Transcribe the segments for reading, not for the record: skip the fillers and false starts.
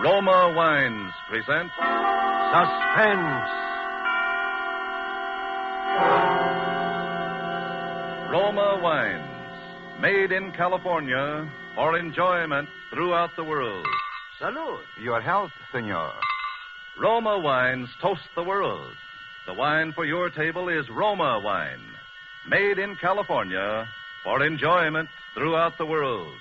Roma Wines present Suspense. Roma Wines, made in California for enjoyment throughout the world. Salud. Your health, senor. Roma Wines toast the world. The wine for your table is Roma Wine, made in California for enjoyment throughout the world.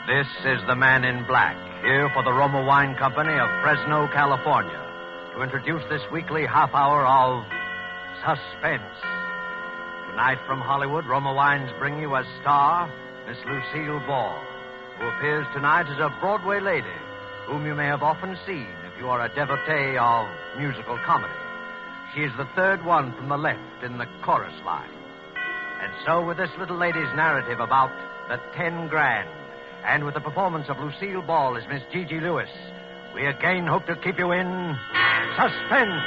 This is the Man in Black, here for the Roma Wine Company of Fresno, California, to introduce this weekly half hour of Suspense. Tonight from Hollywood, Roma Wines bring you as star Miss Lucille Ball, who appears tonight as a Broadway lady, whom you may have often seen if you are a devotee of musical comedy. She is the third one from the left in the chorus line. And so with this little lady's narrative about the 10 grand, and with the performance of Lucille Ball as Miss Gigi Lewis, we again hope to keep you in suspense.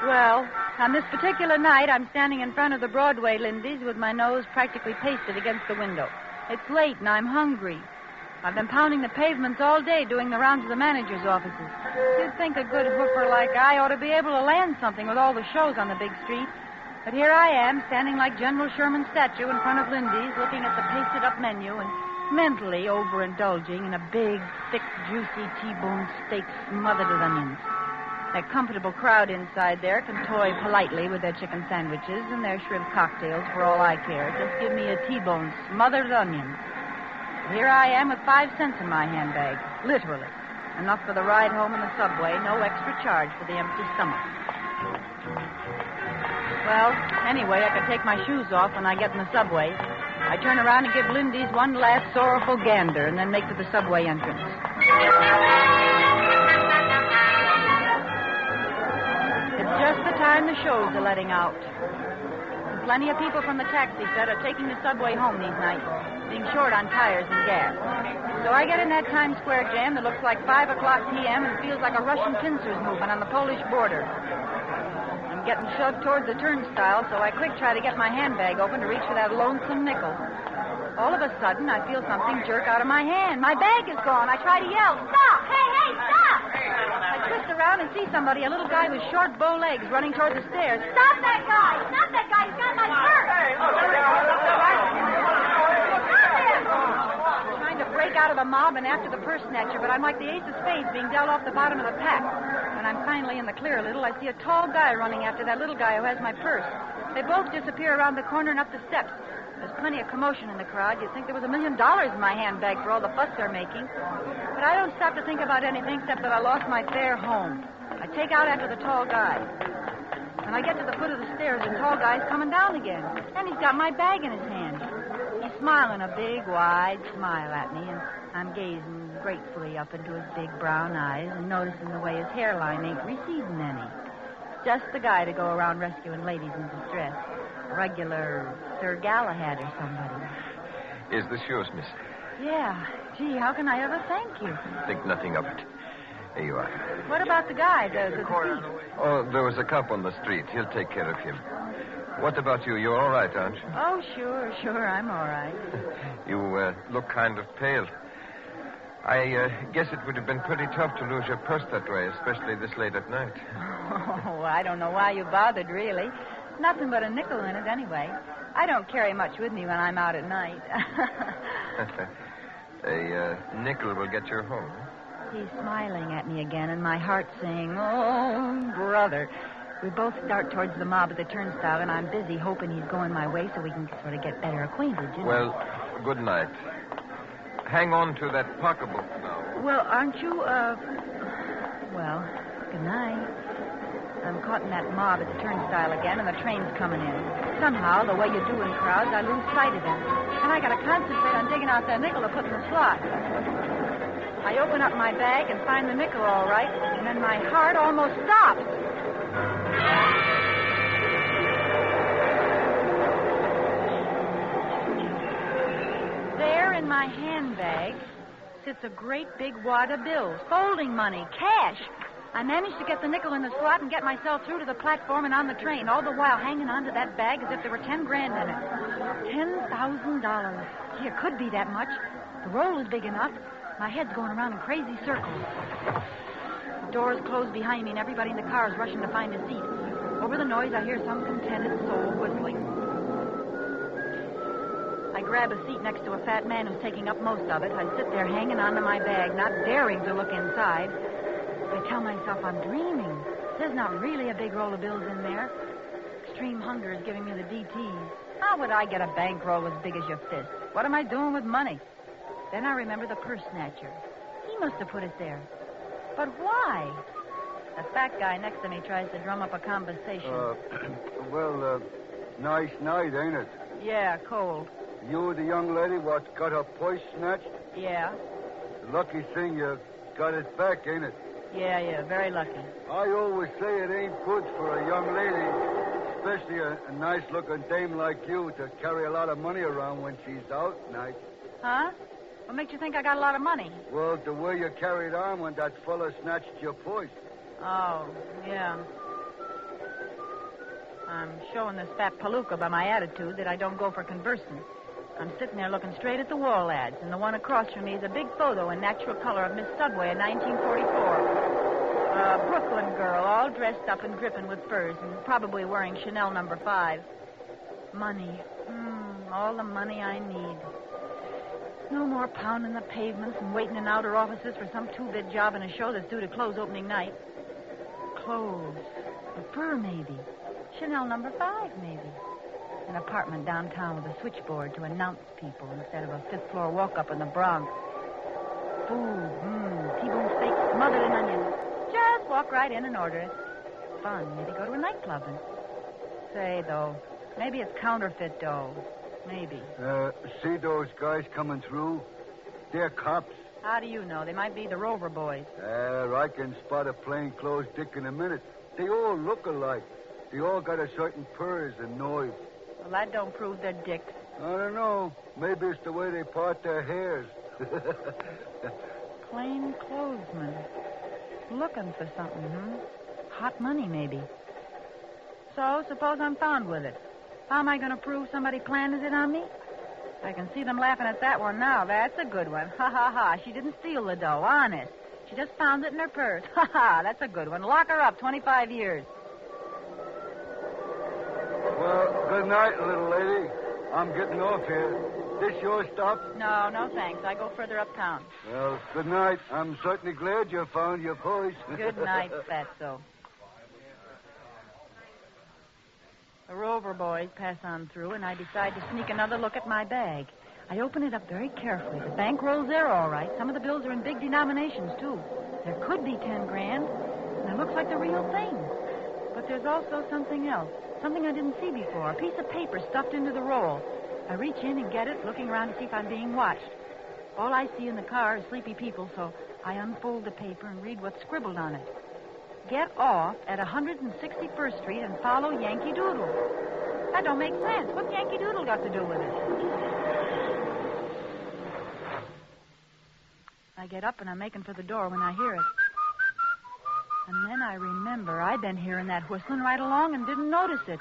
Well, on this particular night, I'm standing in front of the Broadway Lindy's with my nose practically pasted against the window. It's late and I'm hungry. I've been pounding the pavements all day doing the rounds of the manager's offices. You'd think a good hoofer like I ought to be able to land something with all the shows on the big street. But here I am, standing like General Sherman's statue in front of Lindy's, looking at the pasted-up menu and mentally overindulging in a big, thick, juicy T-bone steak smothered with onions. That comfortable crowd inside there can toy politely with their chicken sandwiches and their shrimp cocktails for all I care. Just give me a T-bone smothered with onions. Here I am with 5 cents in my handbag, literally. Enough for the ride home in the subway, no extra charge for the empty stomach. Well, anyway, I can take my shoes off when I get in the subway. I turn around and give Lindy's one last sorrowful gander and then make for the subway entrance. It's just the time the shows are letting out. Plenty of people from the taxi set are taking the subway home these nights, being short on tires and gas. So I get in that Times Square jam that looks like 5 o'clock p.m. and feels like a Russian pincers movement on the Polish border. I'm getting shoved towards the turnstile, so I quick try to get my handbag open to reach for that lonesome nickel. All of a sudden, I feel something jerk out of my hand. My bag is gone. I try to yell, "Stop! Hey, stop!" I twist around and see somebody, a little guy with short bow legs, running toward the stairs. "Stop that guy! Stop that guy! He's got my purse!" I'm trying to break out of the mob and after the purse snatcher, but I'm like the ace of spades being dealt off the bottom of the pack. When I'm finally in the clear a little, I see a tall guy running after that little guy who has my purse. They both disappear around the corner and up the steps. There's plenty of commotion in the crowd. You'd think there was $1 million in my handbag for all the fuss they're making. But I don't stop to think about anything except that I lost my fare home. I take out after the tall guy. When I get to the foot of the stairs, the tall guy's coming down again. And he's got my bag in his hand. He's smiling a big, wide smile at me, and I'm gazing gratefully up into his big brown eyes and noticing the way his hairline ain't receding any. Just the guy to go around rescuing ladies in distress. Regular Sir Galahad or somebody. Is this yours, miss? Yeah. Gee, how can I ever thank you? Think nothing of it. Here you are. What about the guy, the thief? Oh, there was a cop on the street. He'll take care of him. What about you? You're all right, aren't you? Oh, sure, I'm all right. You look kind of pale. I guess it would have been pretty tough to lose your purse that way, especially this late at night. Oh, I don't know why you bothered, really. Nothing but a nickel in it, anyway. I don't carry much with me when I'm out at night. A nickel will get you home. He's smiling at me again, and my heart's saying, "Oh, brother." We both start towards the mob at the turnstile, and I'm busy hoping he's going my way so we can sort of get better acquainted, you know. Well, good night. Hang on to that pocketbook now. Well, aren't you, Well, good night. I'm caught in that mob at the turnstile again, and the train's coming in. Somehow, the way you do in crowds, I lose sight of them. And I gotta concentrate on digging out that nickel to put in the slot. I open up my bag and find the nickel all right, and then my heart almost stops. in my handbag sits a great big wad of bills, folding money, cash. I managed to get the nickel in the slot and get myself through to the platform and on the train, all the while hanging onto that bag as if there were 10 grand in it. $10,000. Gee, it could be that much. The roll is big enough. My head's going around in crazy circles. The doors close behind me and everybody in the car is rushing to find a seat. Over the noise, I hear some contented soul whistling. I grab a seat next to a fat man who's taking up most of it. I sit there hanging onto my bag, not daring to look inside. I tell myself I'm dreaming. There's not really a big roll of bills in there. Extreme hunger is giving me the DTs. How would I get a bankroll as big as your fist? What am I doing with money? Then I remember the purse snatcher. He must have put it there. But why? The fat guy next to me tries to drum up a conversation. Nice night, ain't it? Yeah, cold. You the young lady what got her purse snatched? Yeah. Lucky thing you got it back, ain't it? Yeah, very lucky. I always say it ain't good for a young lady, especially a nice-looking dame like you, to carry a lot of money around when she's out at night. Huh? What makes you think I got a lot of money? Well, the way you carried on when that fella snatched your purse. Oh, yeah. I'm showing this fat palooka by my attitude that I don't go for conversing. I'm sitting there looking straight at the wall ads, and the one across from me is a big photo in natural color of Miss Subway in 1944. A Brooklyn girl, all dressed up and dripping with furs, and probably wearing Chanel No. 5. Money. All the money I need. No more pounding the pavements and waiting in outer offices for some two-bit job in a show that's due to close opening night. Clothes. A fur, maybe. Chanel No. 5, maybe. An apartment downtown with a switchboard to announce people instead of a fifth-floor walk-up in the Bronx. Food. T-bone steak smothered in onions. Just walk right in and order it. Fun. Maybe go to a nightclub and... Say, though, maybe it's counterfeit dough. Maybe. See those guys coming through? They're cops. How do you know? They might be the Rover boys. I can spot a plainclothes dick in a minute. They all look alike. They all got a certain purrs and noise. Well, that don't prove they're dicks. I don't know. Maybe it's the way they part their hairs. Plainclothesmen. Looking for something, Hot money, maybe. So, suppose I'm found with it. How am I going to prove somebody planted it on me? I can see them laughing at that one now. That's a good one. Ha, ha, ha. She didn't steal the dough, honest. She just found it in her purse. Ha, ha. That's a good one. Lock her up 25 years. Well, good night, little lady. I'm getting off here. This your stop? No, thanks. I go further uptown. Well, good night. I'm certainly glad you found your purse. Good night, Fatso. The Rover boys pass on through, and I decide to sneak another look at my bag. I open it up very carefully. The bankroll's there, all right. Some of the bills are in big denominations, too. There could be 10 grand, and it looks like the real thing. But there's also something else, something I didn't see before, a piece of paper stuffed into the roll. I reach in and get it, looking around to see if I'm being watched. All I see in the car is sleepy people, so I unfold the paper and read what's scribbled on it. Get off at 161st Street and follow Yankee Doodle. That don't make sense. What's Yankee Doodle got to do with it? I get up and I'm making for the door when I hear it. And then I remember I'd been hearing that whistling right along and didn't notice it.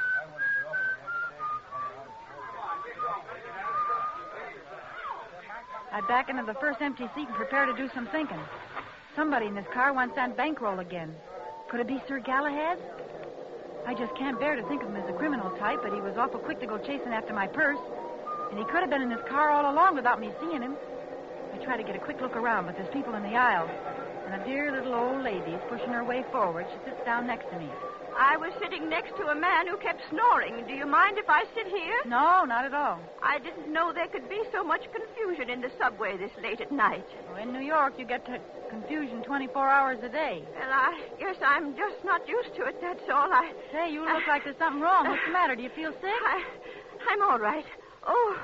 I back into the first empty seat and prepare to do some thinking. Somebody in this car wants that bankroll again. Could it be Sir Galahad? I just can't bear to think of him as a criminal type, but he was awful quick to go chasing after my purse. And he could have been in this car all along without me seeing him. I try to get a quick look around, but there's people in the aisles. And a dear little old lady is pushing her way forward. She sits down next to me. I was sitting next to a man who kept snoring. Do you mind if I sit here? No, not at all. I didn't know there could be so much confusion in the subway this late at night. Well, in New York, you get to confusion 24 hours a day. Well, I guess I'm just not used to it, that's all. Say, you look like there's something wrong. What's the matter? Do you feel sick? I'm all right. Oh.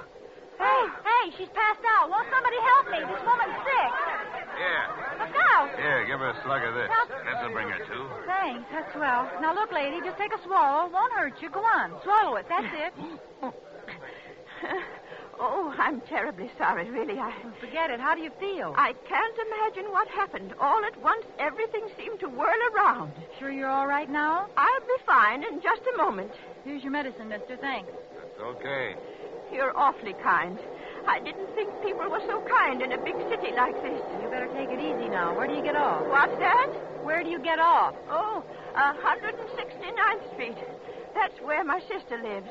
Hey, she's passed out. Won't somebody help me? This woman's sick. Here. Look out. Here, give her a slug of this. This'll bring her to. Thanks. That's swell. Now, look, lady, just take a swallow. Won't hurt you. Go on. Swallow it. That's it. Oh, I'm terribly sorry, really. Forget it. How do you feel? I can't imagine what happened. All at once, everything seemed to whirl around. Sure you're all right now? I'll be fine in just a moment. Here's your medicine, mister. Thanks. That's okay. You're awfully kind. I didn't think people were so kind in a big city like this. You better take it easy now. Where do you get off? What's that? Where do you get off? Oh, 169th Street. That's where my sister lives.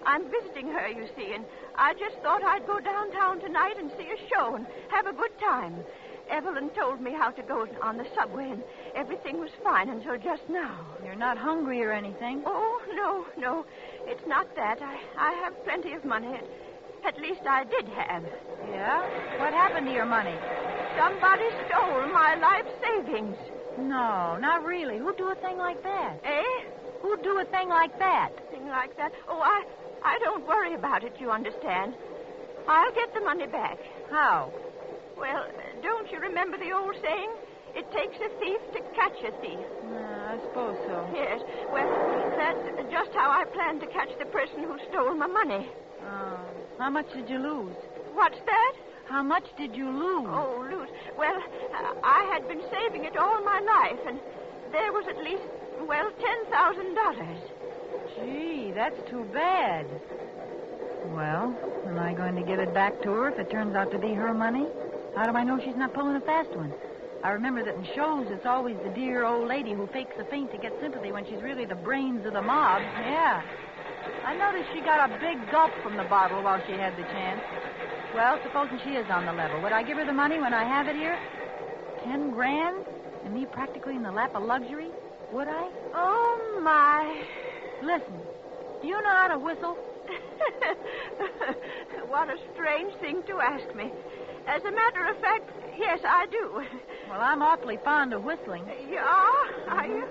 I'm visiting her, you see, and I just thought I'd go downtown tonight and see a show and have a good time. Evelyn told me how to go on the subway, and everything was fine until just now. You're not hungry or anything? Oh, no. It's not that. I have plenty of money. At least I did have. Yeah? What happened to your money? Somebody stole my life savings. No, not really. Who'd do a thing like that? Eh? Who'd do a thing like that? Thing like that? Oh, I don't worry about it, you understand. I'll get the money back. How? Well, don't you remember the old saying? It takes a thief to catch a thief. I suppose so. Yes. Well, that's just how I plan to catch the person who stole my money. How much did you lose? What's that? How much did you lose? Oh, lose. Well, I had been saving it all my life, and there was at least, $10,000. Gee, that's too bad. Well, am I going to give it back to her if it turns out to be her money? How do I know she's not pulling a fast one? I remember that in shows it's always the dear old lady who fakes a faint to get sympathy when she's really the brains of the mob. Yeah. I noticed she got a big gulp from the bottle while she had the chance. Well, supposing she is on the level, would I give her the money when I have it here? 10 grand? And me practically in the lap of luxury? Would I? Oh, my. Listen, do you know how to whistle? What a strange thing to ask me. As a matter of fact, yes, I do. Well, I'm awfully fond of whistling. You are? Are you?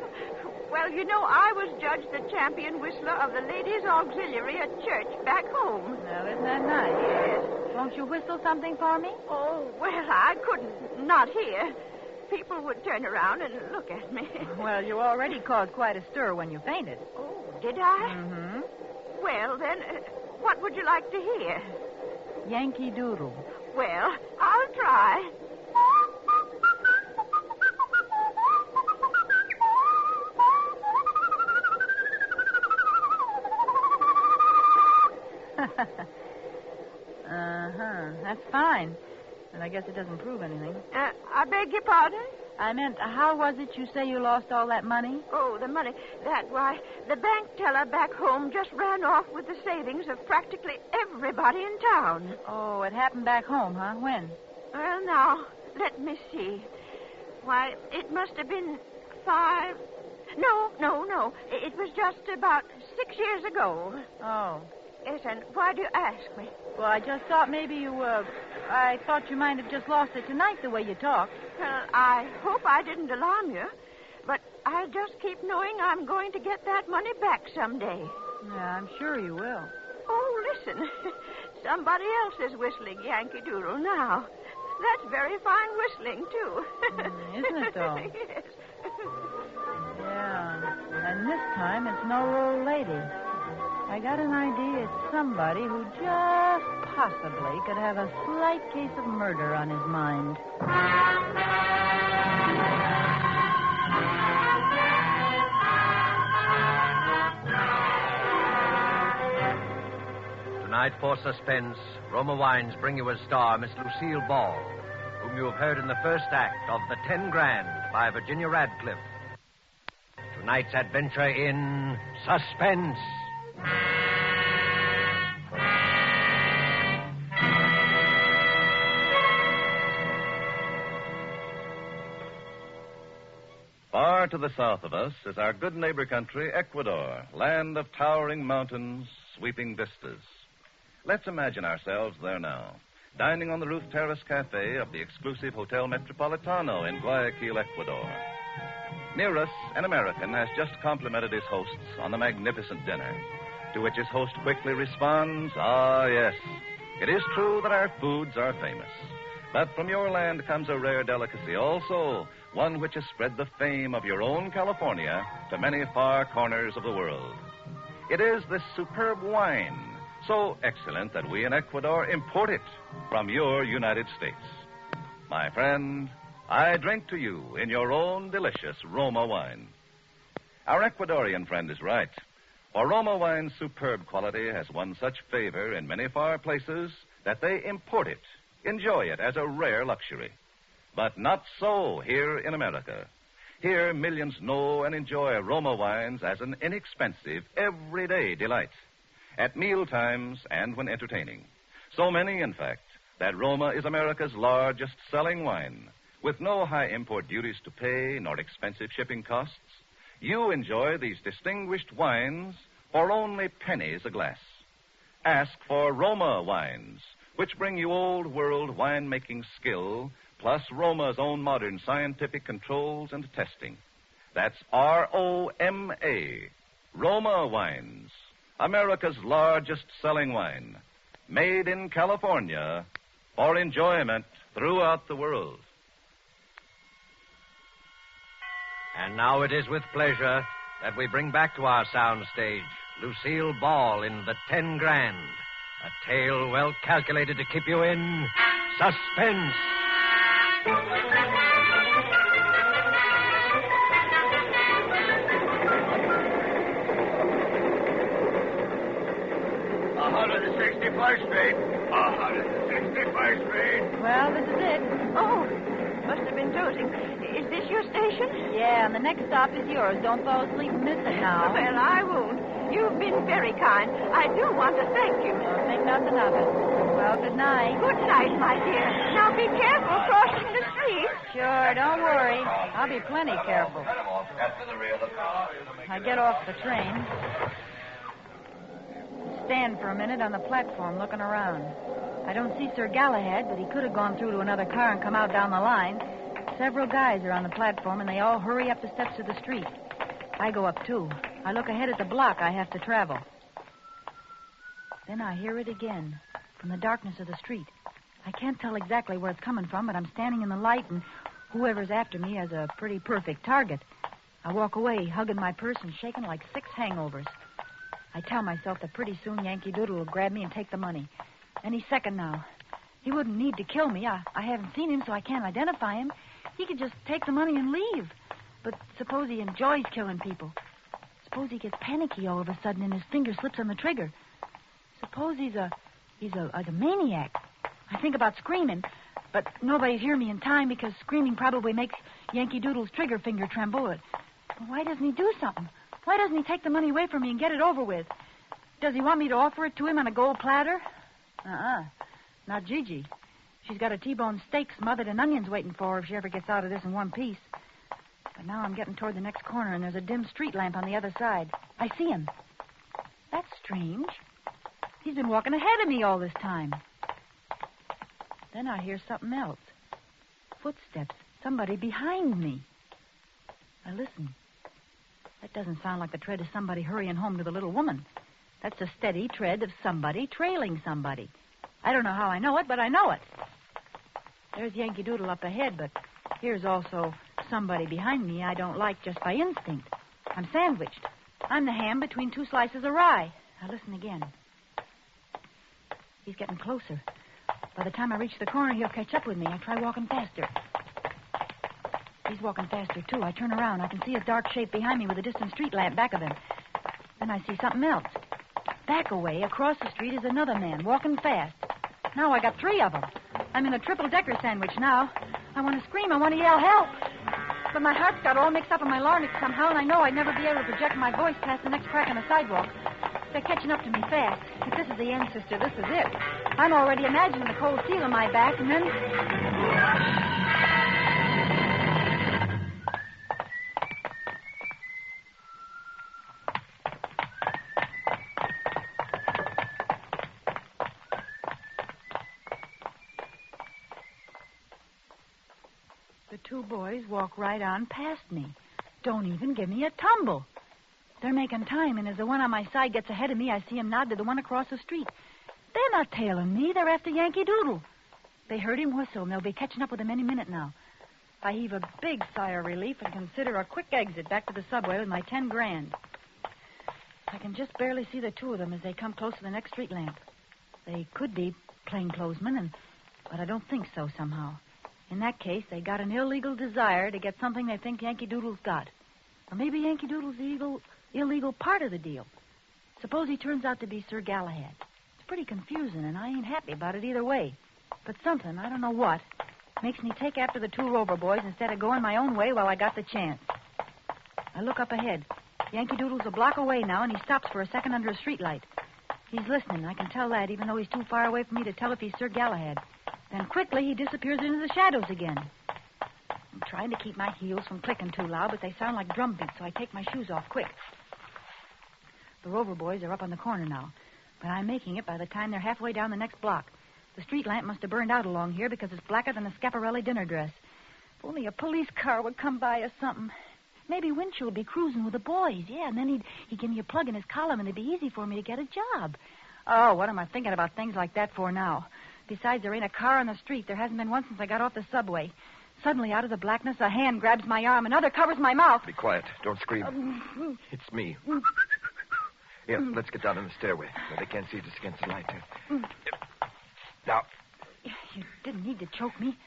Well, you know, I was judged the champion whistler of the Ladies' Auxiliary at church back home. Well, isn't that nice? Yes. Won't you whistle something for me? Oh, well, I couldn't. Not here. People would turn around and look at me. Well, you already caused quite a stir when you fainted. Oh, did I? Mm-hmm. Well, then, what would you like to hear? Yankee Doodle. Well, I'll try. That's fine. But I guess it doesn't prove anything. I beg your pardon? I meant, how was it you say you lost all that money? Oh, the money. Why, the bank teller back home just ran off with the savings of practically everybody in town. Oh, it happened back home, huh? When? Well, now, let me see. Why, it must have been 5... No. It was just about 6 years ago. Oh. Yes, and why do you ask me? Well, I just thought maybe you, I thought you might have just lost it tonight the way you talked. Well, I hope I didn't alarm you, but I just keep knowing I'm going to get that money back someday. Yeah, I'm sure you will. Oh, listen. Somebody else is whistling Yankee Doodle now. That's very fine whistling, too. Isn't it, though? Yes. Yeah, and this time it's no old lady. I got an idea it's somebody who just possibly could have a slight case of murder on his mind. Tonight, for suspense, Roma Wines bring you as star Miss Lucille Ball, whom you have heard in the first act of The 10 Grand by Virginia Radcliffe. Tonight's adventure in suspense. Far to the south of us is our good neighbor country, Ecuador, land of towering mountains, sweeping vistas. Let's imagine ourselves there now, dining on the roof terrace cafe of the exclusive Hotel Metropolitano in Guayaquil, Ecuador. Near us, an American has just complimented his hosts on the magnificent dinner, to which his host quickly responds, "Ah, yes, it is true that our foods are famous. But from your land comes a rare delicacy also, one which has spread the fame of your own California to many far corners of the world. It is this superb wine, So excellent that we in Ecuador import it from your United States. My friend, I drink to you in your own delicious Roma wine. Our Ecuadorian friend is right, for Roma wine's superb quality has won such favor in many far places that they import it, enjoy it as a rare luxury. But not so here in America. Here, millions know and enjoy Roma wines as an inexpensive, everyday delight, at meal times and when entertaining. So many, in fact, that Roma is America's largest selling wine, with no high import duties to pay nor expensive shipping costs. You enjoy these distinguished wines for only pennies a glass. Ask for Roma wines, which bring you old-world winemaking skill, plus Roma's own modern scientific controls and testing. That's R-O-M-A, Roma wines, America's largest selling wine, made in California for enjoyment throughout the world. And now it is with pleasure that we bring back to our soundstage Lucille Ball in The 10 Grand, a tale well calculated to keep you in suspense. Street. 161st Street. Well, this is it. Oh, must have been dozing. Is this your station? Yeah, and the next stop is yours. Don't fall asleep and miss it now. Well, I won't. You've been very kind. I do want to thank you. Don't think nothing of it. Well, good night. Good night, my dear. Now be careful crossing the street. Sure, don't worry. I'll be plenty careful. I get off the train. Stand for a minute on the platform looking around. I don't see Sir Galahad, but he could have gone through to another car and come out down the line. Several guys are on the platform, and they all hurry up the steps of the street. I go up, too. I look ahead at the block I have to travel. Then I hear it again, from the darkness of the street. I can't tell exactly where it's coming from, but I'm standing in the light, and whoever's after me has a pretty perfect target. I walk away, hugging my purse and shaking like 6 hangovers. I tell myself that pretty soon Yankee Doodle will grab me and take the money. Any second now. He wouldn't need to kill me. I haven't seen him, so I can't identify him. He could just take the money and leave. But suppose he enjoys killing people. Suppose he gets panicky all of a sudden and his finger slips on the trigger. Suppose he's a maniac. I think about screaming, but nobody's hear me in time because screaming probably makes Yankee Doodle's trigger finger tremble. But why doesn't he do something? Why doesn't he take the money away from me and get it over with? Does he want me to offer it to him on a gold platter? Not Gigi. She's got a T-bone steak smothered in onions waiting for her if she ever gets out of this in one piece. But now I'm getting toward the next corner, and there's a dim street lamp on the other side. I see him. That's strange. He's been walking ahead of me all this time. Then I hear something else. Footsteps. Somebody behind me. I listen. That doesn't sound like the tread of somebody hurrying home to the little woman. That's the steady tread of somebody trailing somebody. I don't know how I know it, but I know it. There's Yankee Doodle up ahead, but here's also somebody behind me I don't like just by instinct. I'm sandwiched. I'm the ham between 2 slices of rye. Now listen again. He's getting closer. By the time I reach the corner, he'll catch up with me. I try walking faster. He's walking faster, too. I turn around. I can see his dark shape behind me with a distant street lamp back of him. Then I see something else. Back away, across the street, is another man, walking fast. Now I got 3 of them. I'm in a triple-decker sandwich now. I want to scream. I want to yell help. But my heart's got all mixed up in my larynx somehow, and I know I'd never be able to project my voice past the next crack on the sidewalk. They're catching up to me fast. If this is the end, sister, this is it. I'm already imagining the cold steel on my back, and then... The 2 boys walk right on past me. Don't even give me a tumble. They're making time, and as the one on my side gets ahead of me, I see him nod to the one across the street. They're not tailing me. They're after Yankee Doodle. They heard him whistle, and they'll be catching up with him any minute now. I heave a big sigh of relief and consider a quick exit back to the subway with my 10 grand. I can just barely see the two of them as they come close to the next street lamp. They could be plainclothesmen, but I don't think so somehow. In that case, they got an illegal desire to get something they think Yankee Doodle's got. Or maybe Yankee Doodle's the illegal part of the deal. Suppose he turns out to be Sir Galahad. It's pretty confusing, and I ain't happy about it either way. But something, I don't know what, makes me take after the two Rover boys instead of going my own way while I got the chance. I look up ahead. Yankee Doodle's a block away now, and he stops for a second under a streetlight. He's listening. I can tell that, even though he's too far away for me to tell if he's Sir Galahad. Then quickly he disappears into the shadows again. I'm trying to keep my heels from clicking too loud, but they sound like drum beats, so I take my shoes off quick. The Rover boys are up on the corner now, but I'm making it by the time they're halfway down the next block. The street lamp must have burned out along here because it's blacker than a Schiaparelli dinner dress. If only a police car would come by or something. Maybe Winchell would be cruising with the boys, yeah, and then he'd give me a plug in his column, and it'd be easy for me to get a job. Oh, what am I thinking about things like that for now? Besides, there ain't a car on the street. There hasn't been one since I got off the subway. Suddenly, out of the blackness, a hand grabs my arm. Another covers my mouth. Be quiet. Don't scream. It's me. Here, let's get down on the stairway where they can't see us against the light. Now. You didn't need to choke me.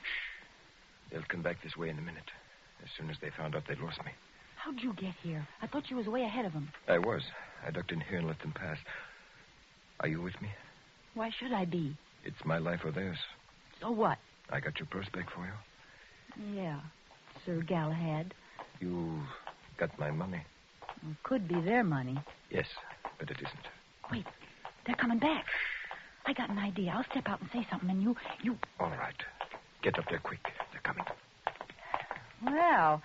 They'll come back this way in a minute. As soon as they found out they'd lost me. How'd you get here? I thought you was way ahead of them. I was. I ducked in here and let them pass. Are you with me? Why should I be? It's my life or theirs. So what? I got your purse back for you. Yeah, Sir Galahad. You got my money. It could be their money. Yes, but it isn't. Wait, they're coming back. I got an idea. I'll step out and say something, and you... All right. Get up there quick. They're coming. Well,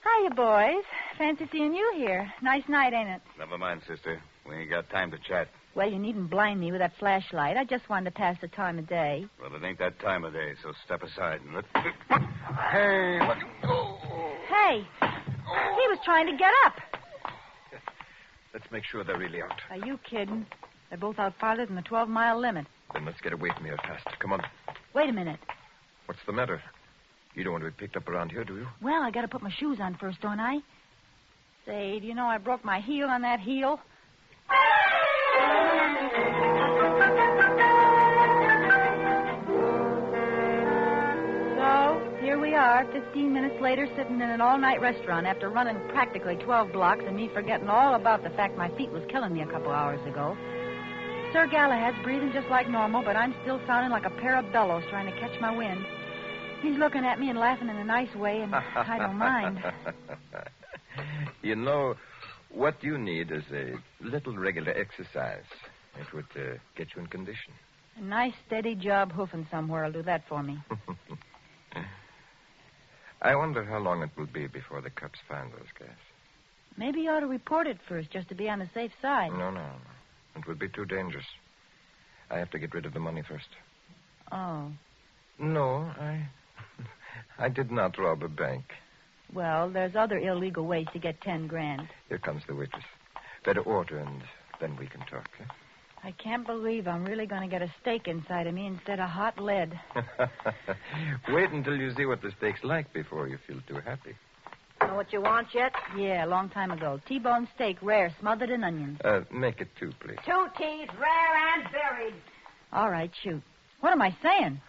hiya, boys. Fancy seeing you here. Nice night, ain't it? Never mind, sister. We ain't got time to chat. Well, you needn't blind me with that flashlight. I just wanted to pass the time of day. Well, it ain't that time of day, so step aside and let... Hey, let go. Hey, he was trying to get up. Let's make sure they're really out. Are you kidding? They're both out farther than the 12-mile limit. Then let's get away from here fast. Come on. Wait a minute. What's the matter? You don't want to be picked up around here, do you? Well, I got to put my shoes on first, don't I? Say, do you know I broke my heel on that heel? So, here we are, 15 minutes later, sitting in an all-night restaurant after running practically 12 blocks and me forgetting all about the fact my feet was killing me a couple hours ago. Sir Galahad's breathing just like normal, but I'm still sounding like a pair of bellows trying to catch my wind. He's looking at me and laughing in a nice way, and I don't mind. You know, what you need is a little regular exercise. It would get you in condition. A nice, steady job hoofing somewhere will do that for me. I wonder how long it will be before the cops find those guys. Maybe you ought to report it first, just to be on the safe side. No. It would be too dangerous. I have to get rid of the money first. Oh. No, I did not rob a bank. Well, there's other illegal ways to get 10 grand. Here comes the waitress. Better order, and then we can talk, eh? I can't believe I'm really going to get a steak inside of me instead of hot lead. Wait until you see what the steak's like before you feel too happy. Know what you want yet? Yeah, a long time ago. T-bone steak, rare, smothered in onions. Make it 2, please. 2 T's, rare and buried. All right, shoot. What am I saying?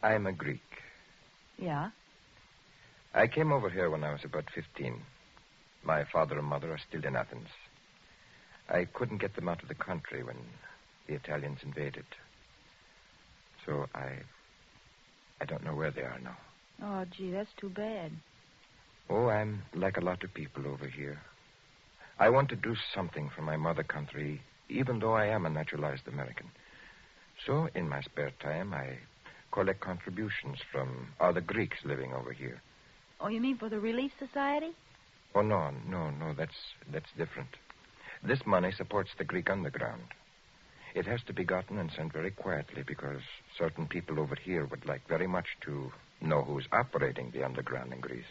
I'm a Greek. Yeah? I came over here when I was about 15. My father and mother are still in Athens. I couldn't get them out of the country when the Italians invaded. So I don't know where they are now. Oh, gee, that's too bad. Oh, I'm like a lot of people over here. I want to do something for my mother country, even though I am a naturalized American. So, in my spare time, I collect contributions from other Greeks living over here. Oh, you mean for the Relief Society? Oh, no, that's different. This money supports the Greek underground. It has to be gotten and sent very quietly because certain people over here would like very much to know who's operating the underground in Greece.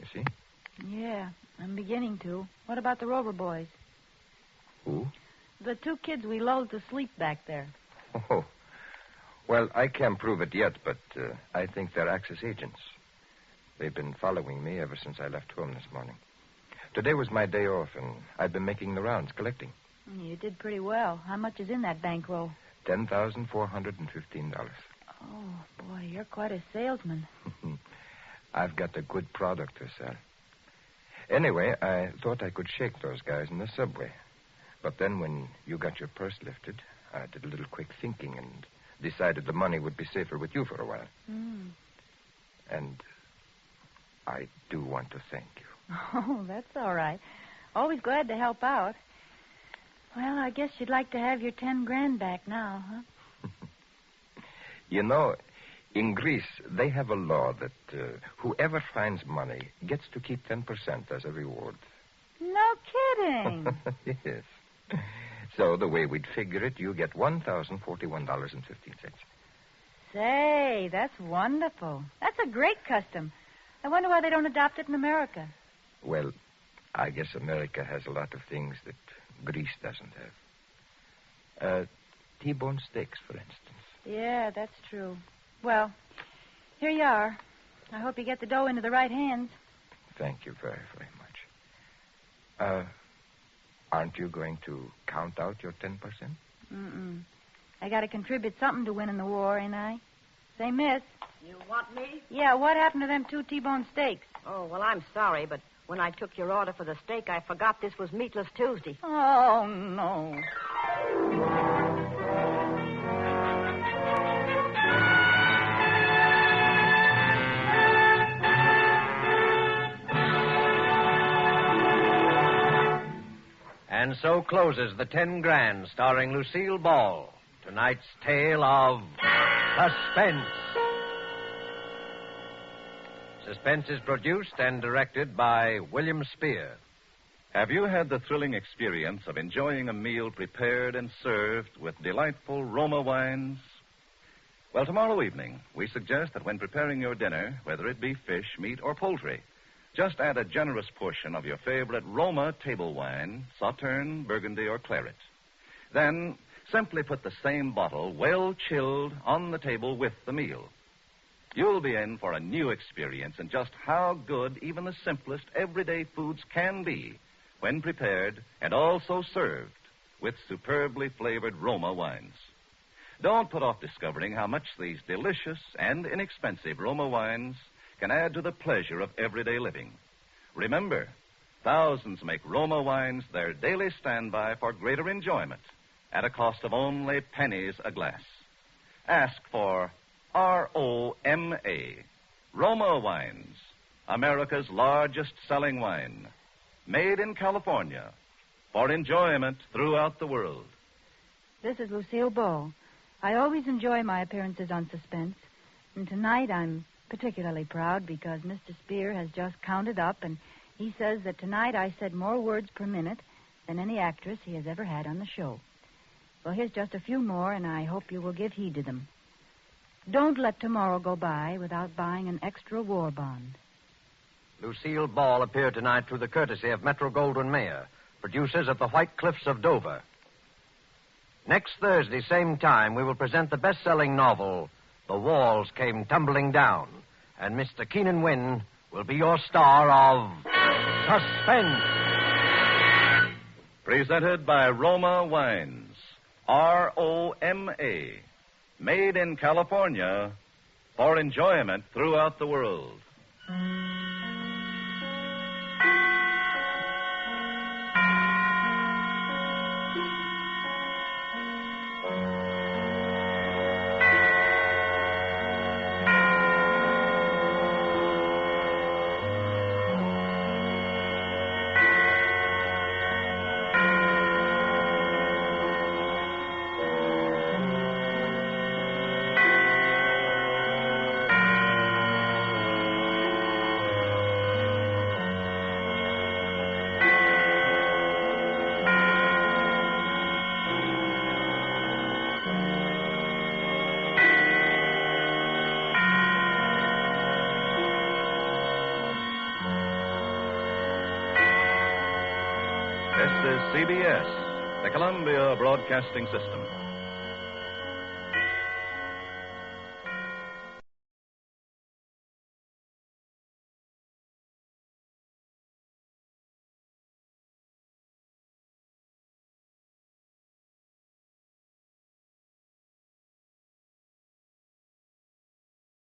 You see? Yeah, I'm beginning to. What about the Rover boys? Who? The 2 kids we lulled to sleep back there. Oh. Well, I can't prove it yet, but I think they're Axis agents. They've been following me ever since I left home this morning. Today was my day off, and I've been making the rounds, collecting. You did pretty well. How much is in that bankroll? $10,415. Oh, boy, you're quite a salesman. I've got a good product to sell. Anyway, I thought I could shake those guys in the subway. But then when you got your purse lifted, I did a little quick thinking and decided the money would be safer with you for a while. And I do want to thank you. Oh, that's all right. Always glad to help out. Well, I guess you'd like to have your $10,000 back now, huh? You know, in Greece, they have a law that whoever finds money gets to keep 10% as a reward. No kidding. Yes. So the way we'd figure it, you get $1,041.15. Say, that's wonderful. That's a great custom. I wonder why they don't adopt it in America. Well, I guess America has a lot of things that Greece doesn't have. T-bone steaks, for instance. Yeah, that's true. Well, here you are. I hope you get the dough into the right hands. Thank you very, very much. Aren't you going to count out your 10%? I got to contribute something to winning the war, ain't I? Say, miss. You want me? Yeah, what happened to them 2 T-bone steaks? Oh, well, I'm sorry, but when I took your order for the steak, I forgot this was Meatless Tuesday. Oh, no. And so closes the $10,000 starring Lucille Ball. Tonight's tale of Suspense. Suspense is produced and directed by William Spear. Have you had the thrilling experience of enjoying a meal prepared and served with delightful Roma wines? Well, tomorrow evening, we suggest that when preparing your dinner, whether it be fish, meat, or poultry, just add a generous portion of your favorite Roma table wine, Sauterne, Burgundy, or Claret. Then simply put the same bottle, well chilled, on the table with the meal. You'll be in for a new experience in just how good even the simplest everyday foods can be when prepared and also served with superbly flavored Roma wines. Don't put off discovering how much these delicious and inexpensive Roma wines can add to the pleasure of everyday living. Remember, thousands make Roma wines their daily standby for greater enjoyment at a cost of only pennies a glass. Ask for R-O-M-A, Roma Wines, America's largest selling wine, made in California for enjoyment throughout the world. This is Lucille Ball. I always enjoy my appearances on Suspense, and tonight I'm particularly proud because Mr. Spear has just counted up, and he says that tonight I said more words per minute than any actress he has ever had on the show. Well, here's just a few more, and I hope you will give heed to them. Don't let tomorrow go by without buying an extra war bond. Lucille Ball appeared tonight through the courtesy of Metro-Goldwyn-Mayer, producers at the White Cliffs of Dover. Next Thursday, same time, we will present the best-selling novel, The Walls Came Tumbling Down, and Mr. Keenan Wynn will be your star of Suspense. Presented by Roma Wines, R-O-M-A, made in California for enjoyment throughout the world. This is CBS, the Columbia Broadcasting System.